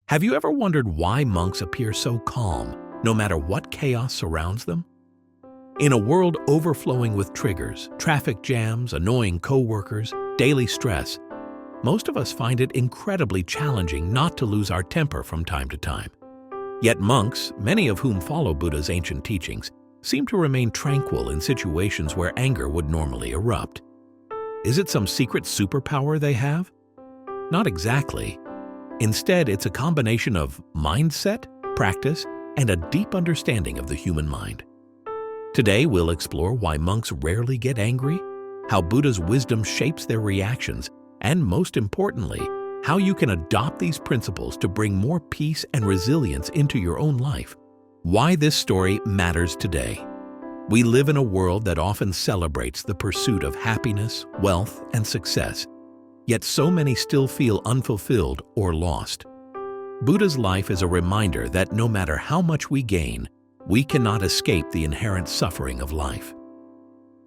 Have you ever wondered why monks appear so calm, no matter what chaos surrounds them? In a world overflowing with triggers, traffic jams, annoying coworkers, daily stress, most of us find it incredibly challenging not to lose our temper from time to time. Yet monks, many of whom follow Buddha's ancient teachings, seem to remain tranquil in situations where anger would normally erupt. Is it some secret superpower they have? Not exactly. Instead, it's a combination of mindset, practice, and a deep understanding of the human mind. Today, we'll explore why monks rarely get angry, how Buddha's wisdom shapes their reactions, and most importantly, how you can adopt these principles to bring more peace and resilience into your own life. Why this story matters today. We live in a world that often celebrates the pursuit of happiness, wealth, and success, yet so many still feel unfulfilled or lost. Buddha's life is a reminder that no matter how much we gain, we cannot escape the inherent suffering of life.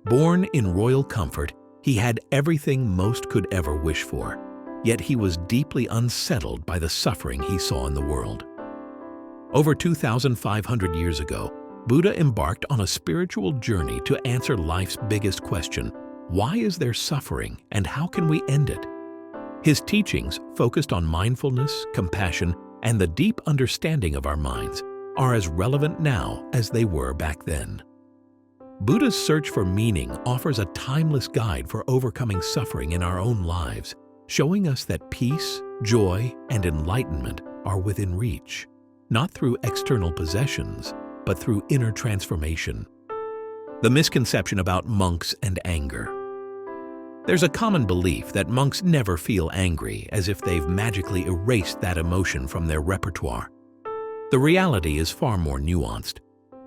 Born in royal comfort, he had everything most could ever wish for, yet he was deeply unsettled by the suffering he saw in the world. Over 2,500 years ago, Buddha embarked on a spiritual journey to answer life's biggest question: why is there suffering and how can we end it? His teachings, focused on mindfulness, compassion, and the deep understanding of our minds, are as relevant now as they were back then. Buddha's search for meaning offers a timeless guide for overcoming suffering in our own lives, showing us that peace, joy, and enlightenment are within reach, not through external possessions, but through inner transformation. The misconception about monks and anger. There's a common belief that monks never feel angry, as if they've magically erased that emotion from their repertoire. The reality is far more nuanced.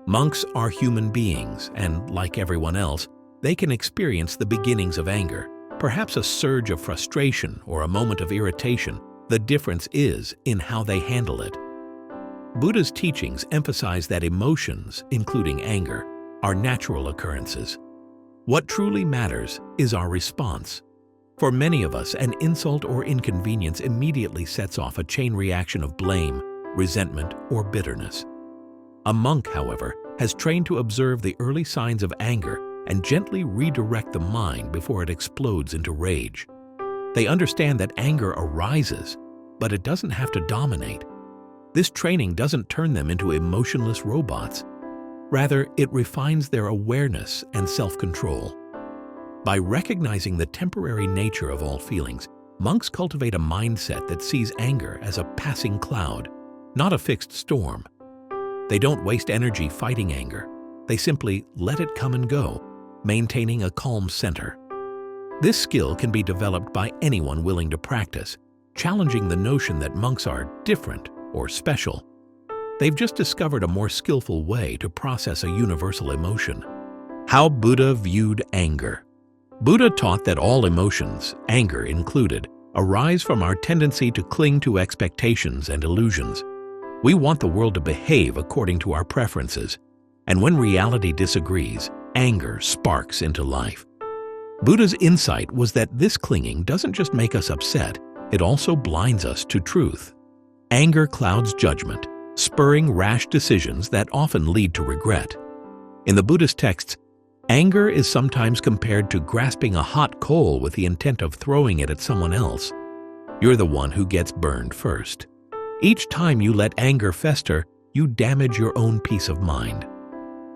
Monks are human beings, and like everyone else, they can experience the beginnings of anger, perhaps a surge of frustration or a moment of irritation. The difference is in how they handle it. Buddha's teachings emphasize that emotions, including anger, are natural occurrences. What truly matters is our response. For many of us, an insult or inconvenience immediately sets off a chain reaction of blame, resentment, or bitterness. A monk, however, has trained to observe the early signs of anger and gently redirect the mind before it explodes into rage. They understand that anger arises, but it doesn't have to dominate. This training doesn't turn them into emotionless robots. Rather, it refines their awareness and self-control. By recognizing the temporary nature of all feelings, monks cultivate a mindset that sees anger as a passing cloud, not a fixed storm. They don't waste energy fighting anger. They simply let it come and go, maintaining a calm center. This skill can be developed by anyone willing to practice, challenging the notion that monks are different or special. They've just discovered a more skillful way to process a universal emotion. How Buddha viewed anger. Buddha taught that all emotions, anger included, arise from our tendency to cling to expectations and illusions. We want the world to behave according to our preferences, and when reality disagrees, anger sparks into life. Buddha's insight was that this clinging doesn't just make us upset, it also blinds us to truth. Anger clouds judgment, spurring rash decisions that often lead to regret. In the Buddhist texts, anger is sometimes compared to grasping a hot coal with the intent of throwing it at someone else. You're the one who gets burned first. Each time you let anger fester, you damage your own peace of mind.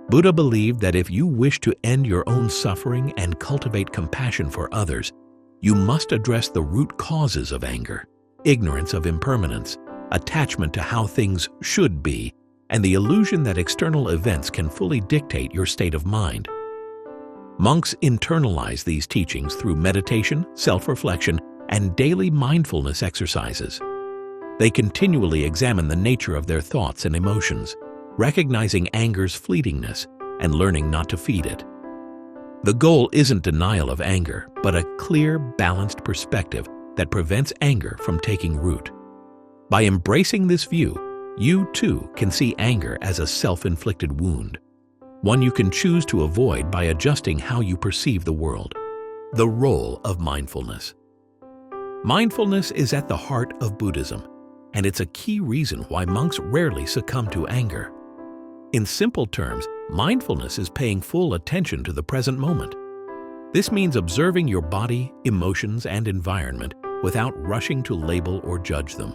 Buddha believed that if you wish to end your own suffering and cultivate compassion for others, you must address the root causes of anger: ignorance of impermanence, attachment to how things should be, and the illusion that external events can fully dictate your state of mind. Monks internalize these teachings through meditation, self-reflection, and daily mindfulness exercises. They continually examine the nature of their thoughts and emotions, recognizing anger's fleetingness and learning not to feed it. The goal isn't denial of anger, but a clear, balanced perspective that prevents anger from taking root. By embracing this view, you too can see anger as a self-inflicted wound, one you can choose to avoid by adjusting how you perceive the world. The role of mindfulness. Mindfulness is at the heart of Buddhism. and it's a key reason why monks rarely succumb to anger. In simple terms, mindfulness is paying full attention to the present moment. This means observing your body, emotions, and environment without rushing to label or judge them.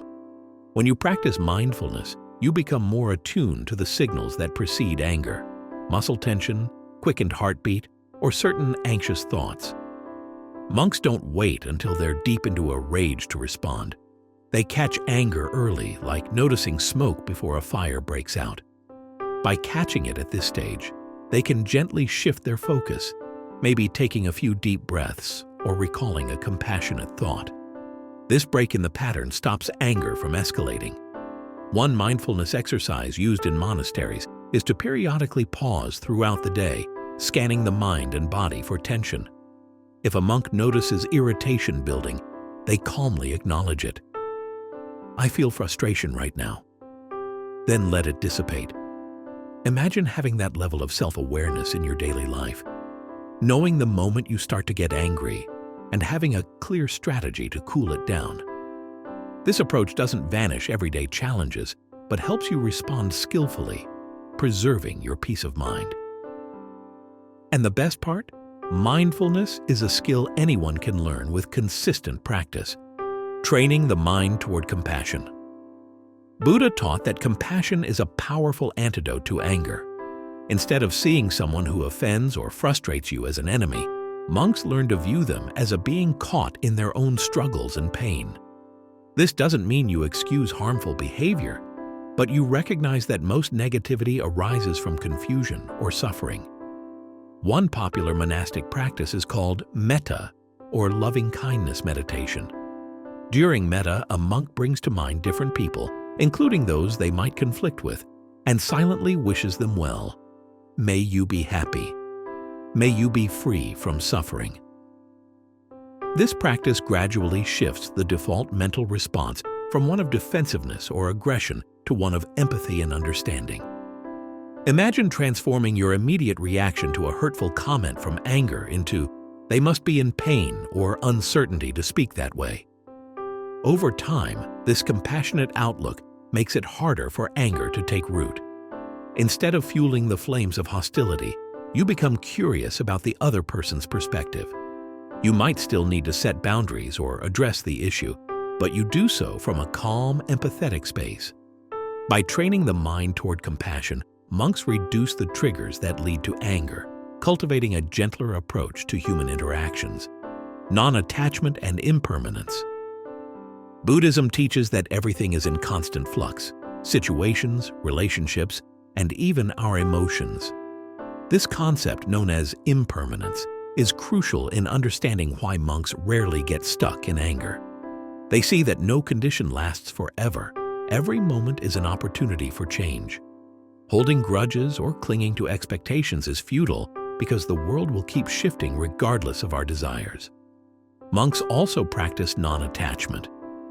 When you practice mindfulness, you become more attuned to the signals that precede anger: muscle tension, quickened heartbeat, or certain anxious thoughts. Monks don't wait until they're deep into a rage to respond. They catch anger early, like noticing smoke before a fire breaks out. By catching it at this stage, they can gently shift their focus, maybe taking a few deep breaths or recalling a compassionate thought. This break in the pattern stops anger from escalating. One mindfulness exercise used in monasteries is to periodically pause throughout the day, scanning the mind and body for tension. If a monk notices irritation building, they calmly acknowledge it. "I feel frustration right now." Then let it dissipate. Imagine having that level of self-awareness in your daily life, knowing the moment you start to get angry and having a clear strategy to cool it down. This approach doesn't vanish everyday challenges, but helps you respond skillfully, preserving your peace of mind. And the best part? Mindfulness is a skill anyone can learn with consistent practice, training the mind toward compassion. Buddha taught that compassion is a powerful antidote to anger. Instead of seeing someone who offends or frustrates you as an enemy, monks learn to view them as a being caught in their own struggles and pain. This doesn't mean you excuse harmful behavior, but you recognize that most negativity arises from confusion or suffering. One popular monastic practice is called metta, or loving-kindness meditation. During metta, a monk brings to mind different people, including those they might conflict with, and silently wishes them well. May you be happy. May you be free from suffering. This practice gradually shifts the default mental response from one of defensiveness or aggression to one of empathy and understanding. Imagine transforming your immediate reaction to a hurtful comment from anger into, "They must be in pain or uncertainty to speak that way." Over time, this compassionate outlook makes it harder for anger to take root. Instead of fueling the flames of hostility, you become curious about the other person's perspective. You might still need to set boundaries or address the issue, but you do so from a calm, empathetic space. By training the mind toward compassion, monks reduce the triggers that lead to anger, cultivating a gentler approach to human interactions. Non-attachment and impermanence. Buddhism teaches that everything is in constant flux: situations, relationships, and even our emotions. This concept, known as impermanence, is crucial in understanding why monks rarely get stuck in anger. They see that no condition lasts forever. Every moment is an opportunity for change. Holding grudges or clinging to expectations is futile because the world will keep shifting regardless of our desires. Monks also practice non-attachment,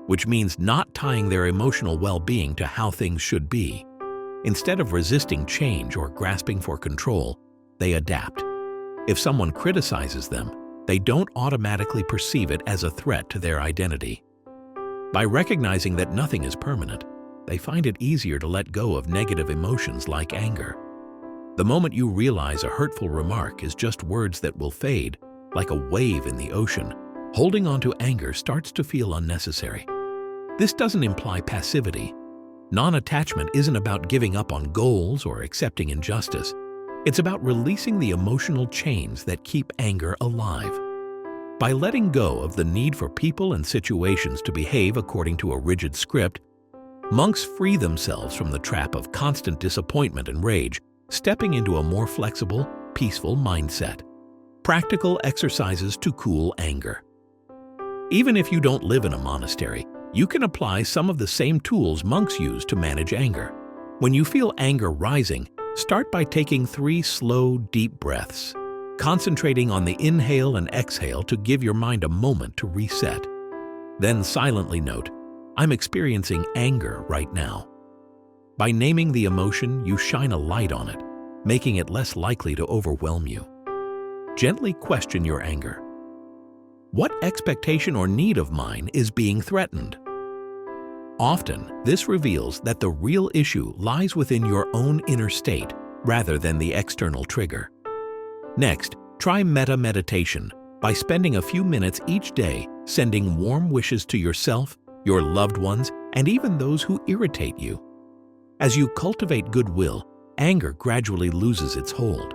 which means not tying their emotional well-being to how things should be. Instead of resisting change or grasping for control, they adapt. If someone criticizes them, they don't automatically perceive it as a threat to their identity. By recognizing that nothing is permanent, they find it easier to let go of negative emotions like anger. The moment you realize a hurtful remark is just words that will fade, like a wave in the ocean, holding on to anger starts to feel unnecessary. This doesn't imply passivity. Non-attachment isn't about giving up on goals or accepting injustice. It's about releasing the emotional chains that keep anger alive. By letting go of the need for people and situations to behave according to a rigid script, monks free themselves from the trap of constant disappointment and rage, stepping into a more flexible, peaceful mindset. Practical exercises to cool anger. Even if you don't live in a monastery, you can apply some of the same tools monks use to manage anger. When you feel anger rising, start by taking 3 slow, deep breaths, concentrating on the inhale and exhale to give your mind a moment to reset. Then silently note, "I'm experiencing anger right now." By naming the emotion, you shine a light on it, making it less likely to overwhelm you. Gently question your anger. What expectation or need of mine is being threatened? Often, this reveals that the real issue lies within your own inner state rather than the external trigger. Next, try metta meditation by spending a few minutes each day sending warm wishes to yourself, your loved ones, and even those who irritate you. As you cultivate goodwill, anger gradually loses its hold.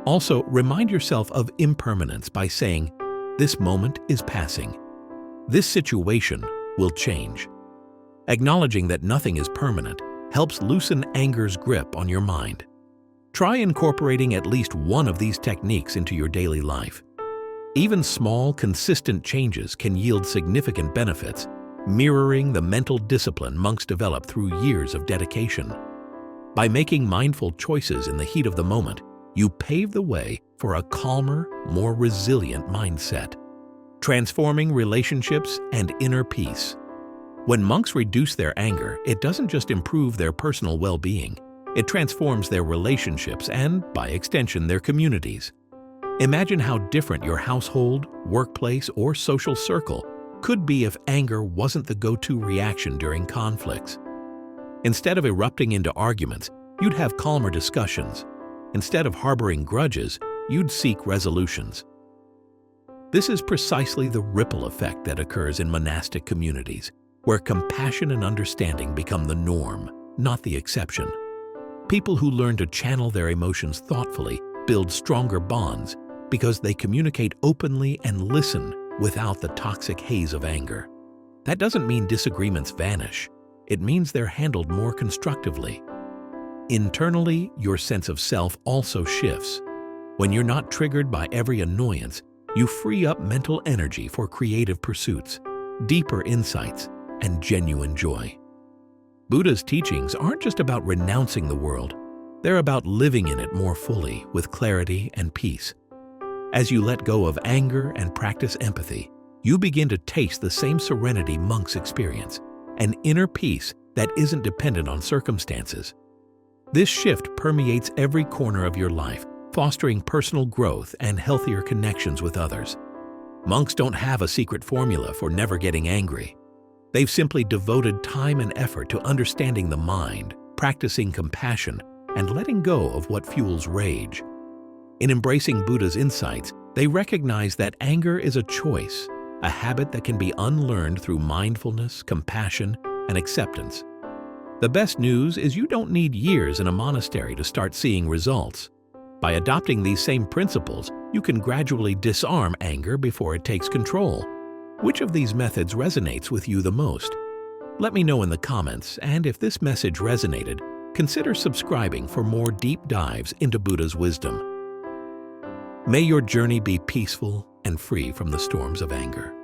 Also, remind yourself of impermanence by saying, "This moment is passing. This situation will change." Acknowledging that nothing is permanent helps loosen anger's grip on your mind. Try incorporating at least one of these techniques into your daily life. Even small, consistent changes can yield significant benefits, mirroring the mental discipline monks developed through years of dedication. By making mindful choices in the heat of the moment, you pave the way for a calmer, more resilient mindset, transforming relationships and inner peace. When monks reduce their anger, it doesn't just improve their personal well-being, it transforms their relationships and, by extension, their communities. Imagine how different your household, workplace, or social circle could be if anger wasn't the go-to reaction during conflicts. Instead of erupting into arguments, you'd have calmer discussions. Instead of harboring grudges, you'd seek resolutions. This is precisely the ripple effect that occurs in monastic communities, where compassion and understanding become the norm, not the exception. People who learn to channel their emotions thoughtfully build stronger bonds because they communicate openly and listen without the toxic haze of anger. That doesn't mean disagreements vanish. It means they're handled more constructively. Internally, your sense of self also shifts. When you're not triggered by every annoyance, you free up mental energy for creative pursuits, deeper insights, and genuine joy. Buddha's teachings aren't just about renouncing the world. They're about living in it more fully, with clarity and peace. As you let go of anger and practice empathy, you begin to taste the same serenity monks experience, an inner peace that isn't dependent on circumstances. This shift permeates every corner of your life, fostering personal growth and healthier connections with others. Monks don't have a secret formula for never getting angry. They've simply devoted time and effort to understanding the mind, practicing compassion, and letting go of what fuels rage. In embracing Buddha's insights, they recognize that anger is a choice, a habit that can be unlearned through mindfulness, compassion, and acceptance. The best news is you don't need years in a monastery to start seeing results. By adopting these same principles, you can gradually disarm anger before it takes control. Which of these methods resonates with you the most? Let me know in the comments, and if this message resonated, consider subscribing for more deep dives into Buddha's wisdom. May your journey be peaceful and free from the storms of anger.